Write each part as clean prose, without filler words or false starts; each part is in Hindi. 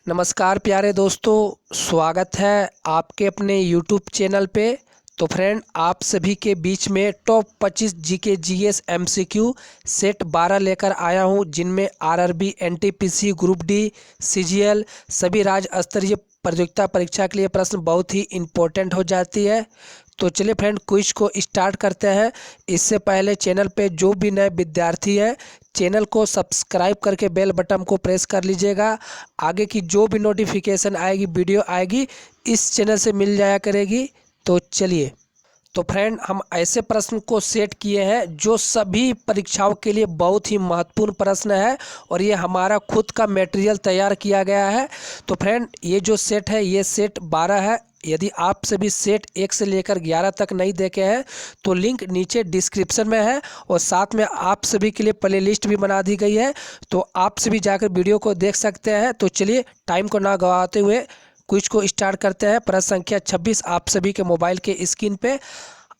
नमस्कार प्यारे दोस्तों, स्वागत है आपके अपने YouTube चैनल पे। तो फ्रेंड, आप सभी के बीच में top 25 GK GS MCQ set 12 लेकर आया हूं, जिनमें RRB, NTPC, group D, CGL सभी राज्य स्तरीय प्रतियोगिता परीक्षा के लिए प्रश्न बहुत ही इम्पोर्टेंट हो जाती है। तो चलिए फ्रेंड, क्विज को स्टार्ट करते हैं। इससे पहले चैनल पे जो भी नए विद्यार्थी हैं, चैनल को सब्सक्राइब करके बेल बटन को प्रेस कर लीजिएगा। आगे की जो भी नोटिफिकेशन आएगी, वीडियो आएगी, इस चैनल से मिल जाया करेगी। तो चलिए, तो फ्रेंड, हम ऐसे प्रश्न को सेट किए हैं जो सभी परीक्षाओं के लिए बहुत ही महत्वपूर्ण प्रश्न है, और ये हमारा खुद का मटेरियल तैयार किया गया है। तो फ्रेंड, ये जो सेट है, ये सेट 12 है। यदि आप सभी सेट 1 से लेकर 11 तक नहीं देखे हैं तो लिंक नीचे डिस्क्रिप्शन में है, और साथ में आप सभी के लिए प्ले लिस्ट भी बना दी गई है, तो आप सभी जाकर वीडियो को देख सकते हैं। तो चलिए, टाइम को ना गवाते हुए क्विज को स्टार्ट करते हैं। प्रश्न संख्या 26 आप सभी के मोबाइल के स्क्रीन पे।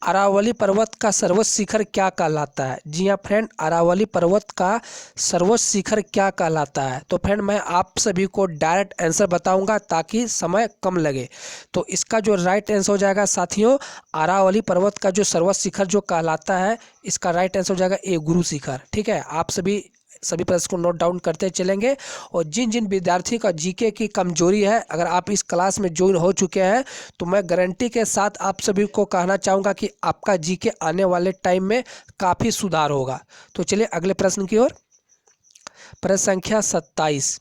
अरावली पर्वत का सर्वोच्च शिखर क्या कहलाता है? जी हाँ फ्रेंड, अरावली पर्वत का सर्वोच्च शिखर क्या कहलाता है? तो फ्रेंड, मैं आप सभी को डायरेक्ट आंसर बताऊंगा ताकि समय कम लगे। तो इसका जो राइट आंसर हो जाएगा साथियों, अरावली पर्वत का जो सर्वोच्च शिखर जो कहलाता है, इसका राइट आंसर हो जाएगा ए, गुरु शिखर। ठीक है, आप सभी प्रश्न को नोट डाउन करते चलेंगे। और जिन जिन विद्यार्थी का जीके की कमजोरी है, अगर आप इस क्लास में ज्वाइन हो चुके हैं, तो मैं गारंटी के साथ आप सभी को कहना चाहूँगा कि आपका जीके आने वाले टाइम में काफ़ी सुधार होगा। तो चलिए अगले प्रश्न की ओर। प्रश्न संख्या 27,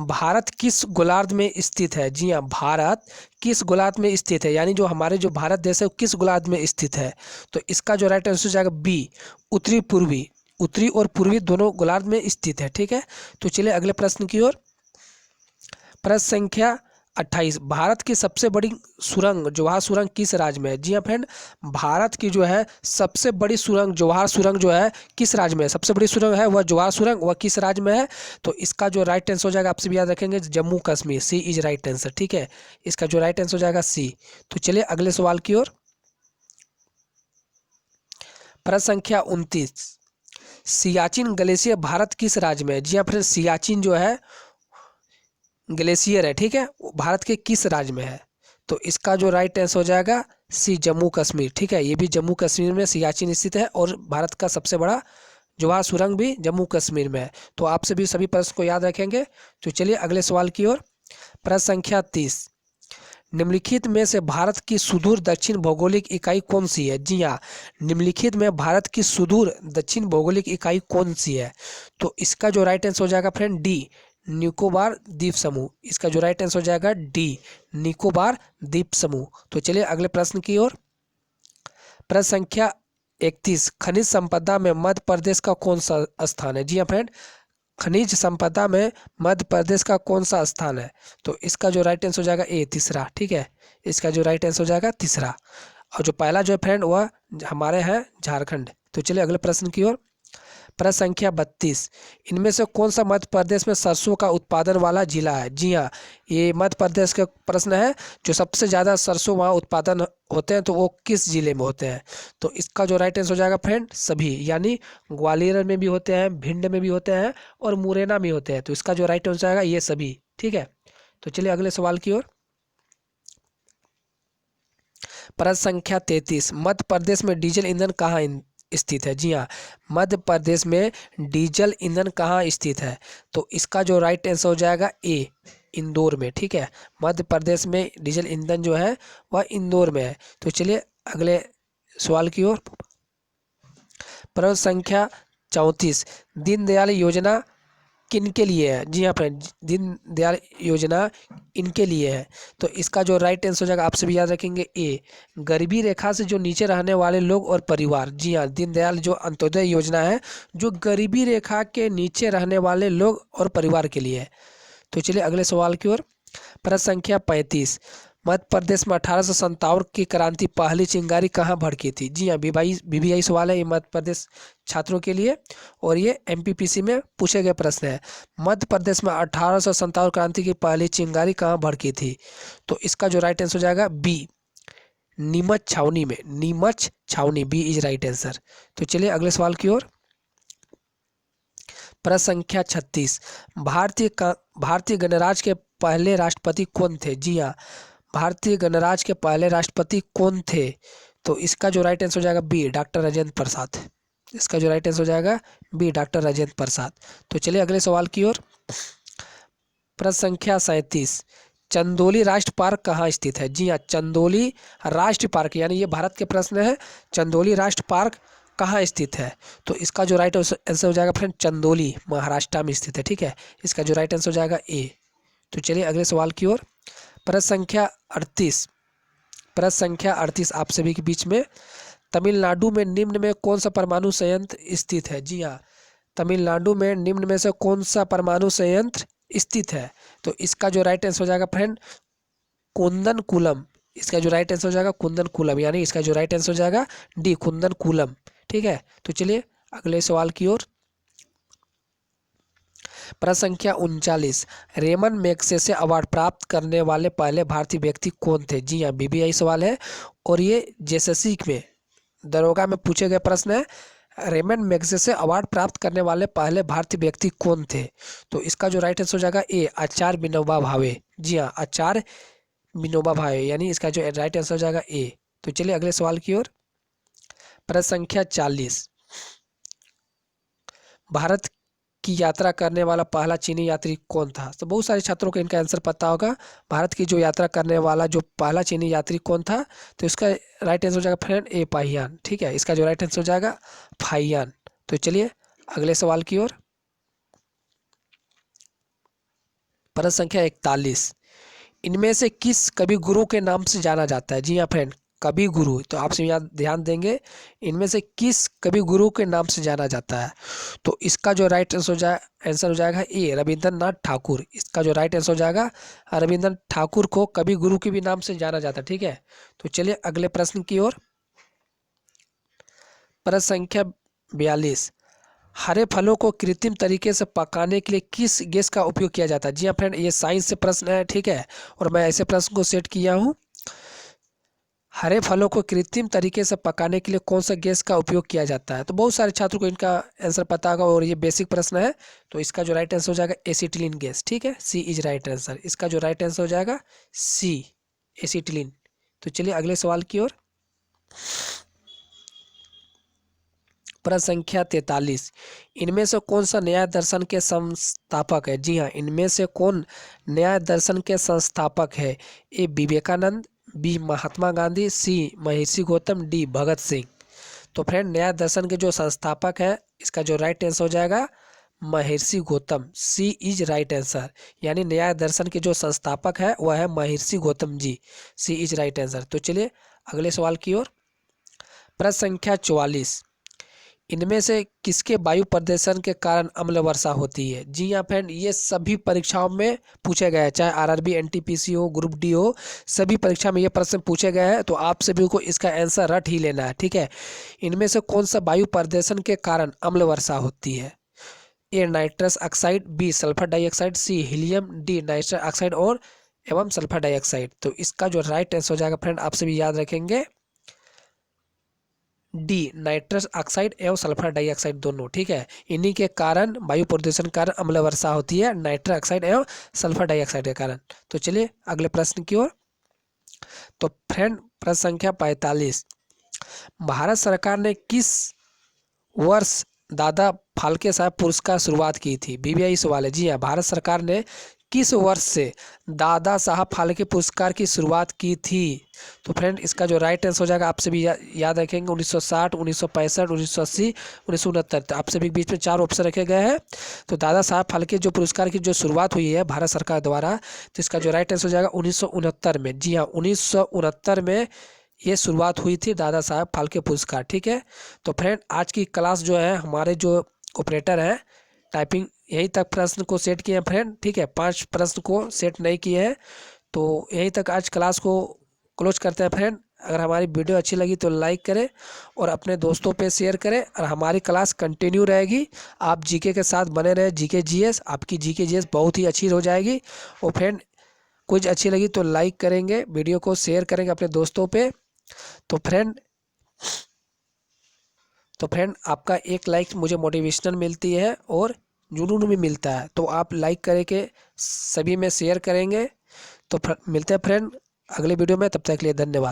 भारत किस गोलार्ध में स्थित है? जी हाँ, भारत किस गोलार्ध में स्थित है, यानी जो हमारे जो भारत देश है वो किस गोलार्ध में स्थित है? तो इसका जो राइट आंसर हो जाएगा बी, उत्तरी पूर्वी। उत्तरी और पूर्वी दोनों गोलार्ध में स्थित है। ठीक है, तो चलिए अगले प्रश्न की ओर। प्रश्न संख्या 28, भारत की सबसे बड़ी सुरंग, जवाहर सुरंग किस राज्य में है? जी हाँ फ्रेंड, भारत की जो है सबसे बड़ी सुरंग, जवाहर सुरंग जो है किस राज्य में है? सबसे बड़ी सुरंग है वह जवाहर सुरंग, वह किस राज्य में है? तो इसका जो राइट आंसर हो जाएगा, आप सभी याद रखेंगे, जम्मू कश्मीर। सी इज राइट आंसर। ठीक है, इसका जो राइट आंसर हो जाएगा सी। तो चलिए अगले सवाल की ओर। प्रश्न संख्या 29, सियाचिन ग्लेशियर भारत किस राज्य में है? जी हाँ फ्रेंड, सियाचिन जो है ग्लेशियर है, ठीक है, वो भारत के किस राज्य में है? तो इसका जो राइट आंसर हो जाएगा सी, जम्मू कश्मीर। ठीक है, ये भी जम्मू कश्मीर में सियाचिन स्थित है, और भारत का सबसे बड़ा जवाहर सुरंग भी जम्मू कश्मीर में है। तो आप सभी प्रश्न को याद रखेंगे। तो चलिए अगले सवाल की ओर। प्रश्न संख्या 30, निम्नलिखित में से भारत की सुदूर दक्षिण भौगोलिक इकाई कौन सी है? जी हाँ, निम्नलिखित में भारत की सुदूर दक्षिण भौगोलिक इकाई कौन सी है? तो इसका जो राइट आंसर हो जाएगा फ्रेंड डी, निकोबार द्वीप समूह। इसका जो राइट आंसर हो जाएगा डी, निकोबार द्वीप समूह। तो चलिए अगले प्रश्न की ओर। प्रश्न संख्या 31, खनिज संपदा में मध्य प्रदेश का कौन सा स्थान है? जी हाँ फ्रेंड, खनिज संपदा में मध्य प्रदेश का कौन सा स्थान है? तो इसका जो राइट आंसर हो जाएगा ए, तीसरा। ठीक है, इसका जो राइट आंसर हो जाएगा तीसरा, और जो पहला जो है फ्रेंड वह हमारे हैं झारखंड। तो चलिए अगले प्रश्न की ओर। प्रश्न संख्या 32, इनमें से कौन सा मध्य प्रदेश में सरसों का उत्पादन वाला जिला है? जी हाँ, ये मध्य प्रदेश का प्रश्न है। जो सबसे ज़्यादा सरसों वहाँ उत्पादन होते हैं, तो वो किस जिले में होते हैं? तो इसका जो राइट आंसर हो जाएगा फ्रेंड सभी, यानी ग्वालियर में भी होते हैं, भिंड में भी होते हैं, और मुरैना में होते हैं। तो इसका जो राइट आंसर जाएगा ये सभी। ठीक है, तो चलिए अगले सवाल की ओर। प्रश्न संख्या 33, मध्य प्रदेश में डीजल ईंधन कहाँ स्थित है? जी हाँ, मध्य प्रदेश में डीजल ईंधन कहाँ स्थित है? तो इसका जो राइट आंसर हो जाएगा ए, इंदौर में। ठीक है, मध्य प्रदेश में डीजल ईंधन जो है वह इंदौर में है। तो चलिए अगले सवाल की ओर। प्रश्न संख्या 34, दीनदयाल योजना किन के लिए है? जी हाँ फ्रेंड, दीनदयाल योजना इनके लिए है। तो इसका जो राइट आंसर हो जाएगा, आप सभी याद रखेंगे ए, गरीबी रेखा से जो नीचे रहने वाले लोग और परिवार। जी हाँ, दीनदयाल जो अंत्योदय योजना है, जो गरीबी रेखा के नीचे रहने वाले लोग और परिवार के लिए है। तो चलिए अगले सवाल की ओर। प्रश्न संख्या 35, मध्य प्रदेश में 1857 की क्रांति पहली चिंगारी कहाँ भड़की थी? जी हाँ, बीबीआई सवाल है ये मध्य प्रदेश छात्रों के लिए, और ये एमपीपीसी में पूछे गए प्रश्न है। मध्य प्रदेश में 1857 क्रांति की पहली चिंगारी कहाँ भड़की थी? तो इसका जो राइट आंसर हो जाएगा बी, नीमच छावनी में। नीमच छावनी, बी इज राइट आंसर। तो चलिए अगले सवाल की ओर। प्रश्न संख्या 36, भारतीय गणराज्य के पहले राष्ट्रपति कौन थे? जी हाँ, भारतीय गणराज्य के पहले राष्ट्रपति कौन थे? तो इसका जो राइट आंसर हो जाएगा बी, डॉक्टर राजेंद्र प्रसाद। इसका जो राइट आंसर हो जाएगा बी, डॉक्टर राजेंद्र प्रसाद। तो चलिए अगले सवाल की ओर। प्रश्न संख्या 37, चंदौली राष्ट्र पार्क कहाँ स्थित है? जी हाँ, चंदौली राष्ट्र पार्क, यानी ये भारत के प्रश्न है, चंदौली राष्ट्र पार्क कहाँ स्थित है? तो इसका जो राइट आंसर हो जाएगा फ्रेंड चंदौली, महाराष्ट्र में स्थित है। ठीक है, इसका जो राइट आंसर हो जाएगा ए। तो चलिए अगले सवाल की ओर। प्रश्न संख्या 38 आप सभी के बीच में, तमिलनाडु में निम्न में कौन सा परमाणु संयंत्र स्थित है? जी हाँ, तमिलनाडु में निम्न में से कौन सा परमाणु संयंत्र स्थित है? तो इसका जो राइट आंसर हो जाएगा फ्रेंड कुंदनकुलम। इसका जो राइट आंसर हो जाएगा कुंदनकुलम, यानी इसका जो राइट आंसर हो जाएगा डी, कुंदनकुलम। ठीक है, तो चलिए अगले सवाल की ओर। प्रश्न संख्या 39, रेमन मैग्सेसे अवार्ड प्राप्त करने वाले पहले भारतीय व्यक्ति कौन थे? जी हाँ, बीबीआई सवाल है और ये जेएसएससी में दरोगा में पूछे गए प्रश्न है। रेमन मैग्सेसे अवार्ड प्राप्त करने वाले पहले भारतीय व्यक्ति कौन थे? तो इसका जो राइट आंसर हो जाएगा ए, आचार्य विनोबा भावे। जी हाँ, आचार्य विनोबा भावे, यानी इसका जो राइट आंसर हो जाएगा ए। तो चलिए अगले सवाल की ओर। प्रश्न संख्या 40, भारत की यात्रा करने वाला पहला चीनी यात्री कौन था? तो बहुत सारे छात्रों को इनका आंसर पता होगा। भारत की जो यात्रा करने वाला जो पहला चीनी यात्री कौन था? तो इसका राइट आंसर हो जाएगा फ्रेंड ए, फाहियान। ठीक है, इसका जो राइट आंसर हो जाएगा फाहियान। तो चलिए अगले सवाल की ओर। प्रश्न संख्या 41, इनमें से किस कवि गुरु के नाम से जाना जाता है? जी हाँ फ्रेंड, कवि गुरु, तो आपसे यहाँ ध्यान देंगे, इनमें से किस कवि गुरु के नाम से जाना जाता है? तो इसका जो राइट आंसर हो जाएगा ए, रविंद्रनाथ ठाकुर। इसका जो राइट आंसर हो जाएगा, रविंद्रनाथ ठाकुर को कवि गुरु के भी नाम से जाना जाता है। ठीक है, तो चलिए अगले प्रश्न की ओर। प्रश्न संख्या 42, हरे फलों को कृत्रिम तरीके से पकाने के लिए किस गैस का उपयोग किया जाता है? जी हाँ फ्रेंड, ये साइंस से प्रश्न है। ठीक है, और मैं ऐसे प्रश्न को सेट किया हूँ। हरे फलों को कृत्रिम तरीके से पकाने के लिए कौन सा गैस का उपयोग किया जाता है? तो बहुत सारे छात्रों को इनका आंसर पता होगा और ये बेसिक प्रश्न है। तो इसका जो राइट आंसर हो जाएगा एसिटिलीन गैस। ठीक है, सी इज राइट आंसर। इसका जो राइट आंसर हो जाएगा सी, एसिटिलीन। तो चलिए अगले सवाल की ओर। प्रश्न संख्या 43, इनमें से कौन सा न्याय दर्शन के संस्थापक है? जी हाँ, इनमें से कौन न्याय दर्शन के संस्थापक है? ए, विवेकानंद, बी, महात्मा गांधी, सी, महर्षि गौतम, डी, भगत सिंह। तो फ्रेंड, न्याय दर्शन के जो संस्थापक है, इसका जो राइट आंसर हो जाएगा महर्षि गौतम। सी इज राइट आंसर, यानी न्याय दर्शन के जो संस्थापक है वह है महर्षि गौतम जी। सी इज राइट आंसर। तो चलिए अगले सवाल की ओर। प्रश्न संख्या 44, इनमें से किसके वायु प्रदूषण के कारण अम्ल वर्षा होती है? जी हाँ फ्रेंड, ये सभी परीक्षाओं में पूछे गए हैं, चाहे आरआरबी, एनटीपीसी हो, ग्रुप डी हो, सभी परीक्षा में ये प्रश्न पूछे गए हैं। तो आप सभी को इसका आंसर रट ही लेना है। ठीक है, इनमें से कौन सा वायु प्रदूषण के कारण अम्ल वर्षा होती है? A, nitrous oxide, B, sulphur dioxide, C, helium, D, nitrous oxide और एवं सल्फर डाइऑक्साइड। तो इसका जो राइट आंसर हो जाएगा फ्रेंड, आप सभी याद रखेंगे डी, नाइट्रस ऑक्साइड एवं सल्फर डाइऑक्साइड दोनों। ठीक है, इन्हीं के कारण वायु प्रदूषण के कारण अम्ल वर्षा होती है, नाइट्रस ऑक्साइड एवं सल्फर डाइऑक्साइड के कारण। तो चलिए अगले प्रश्न की ओर। तो फ्रेंड, प्रश्न संख्या 45, भारत सरकार ने किस वर्ष दादा फाल्के साहब पुरस्कार शुरुआत की थी? बीबीआई सवाल है। जी हाँ, भारत सरकार ने किस वर्ष से दादा साहब फाल्के पुरस्कार की शुरुआत की थी? तो फ्रेंड, इसका जो राइट आंसर हो जाएगा, आप सभी याद रखेंगे 1960, 1965, 1980, 1969। तो आप सभी के बीच में 4 ऑप्शन रखे गए हैं। तो दादा साहब फाल्के जो पुरस्कार की जो शुरुआत हुई है भारत सरकार द्वारा, तो इसका जो राइट आंसर हो जाएगा 1969 में। जी हाँ, 1969 में ये शुरुआत हुई थी दादा साहब फाल्के पुरस्कार। ठीक है, तो फ्रेंड, आज की क्लास जो है, हमारे जो ऑपरेटर हैं टाइपिंग, यहीं तक प्रश्न को सेट किए हैं फ्रेंड। ठीक है, 5 प्रश्न को सेट नहीं किए हैं। तो यहीं तक आज क्लास को क्लोज करते हैं फ्रेंड। अगर हमारी वीडियो अच्छी लगी तो लाइक करें और अपने दोस्तों पे शेयर करें, और हमारी क्लास कंटिन्यू रहेगी। आप जीके के साथ बने रहे, जीके जीएस, आपकी जीके जीएस बहुत ही अच्छी हो जाएगी। और फ्रेंड, कुछ अच्छी लगी तो लाइक करेंगे, वीडियो को शेयर करेंगे अपने दोस्तों पे। तो फ्रेंड, आपका एक लाइक मुझे मोटिवेशनल मिलती है और जुनून भी मिलता है। तो आप लाइक करके सभी में शेयर करेंगे। तो मिलते हैं फ्रेंड अगले वीडियो में, तब तक के लिए धन्यवाद।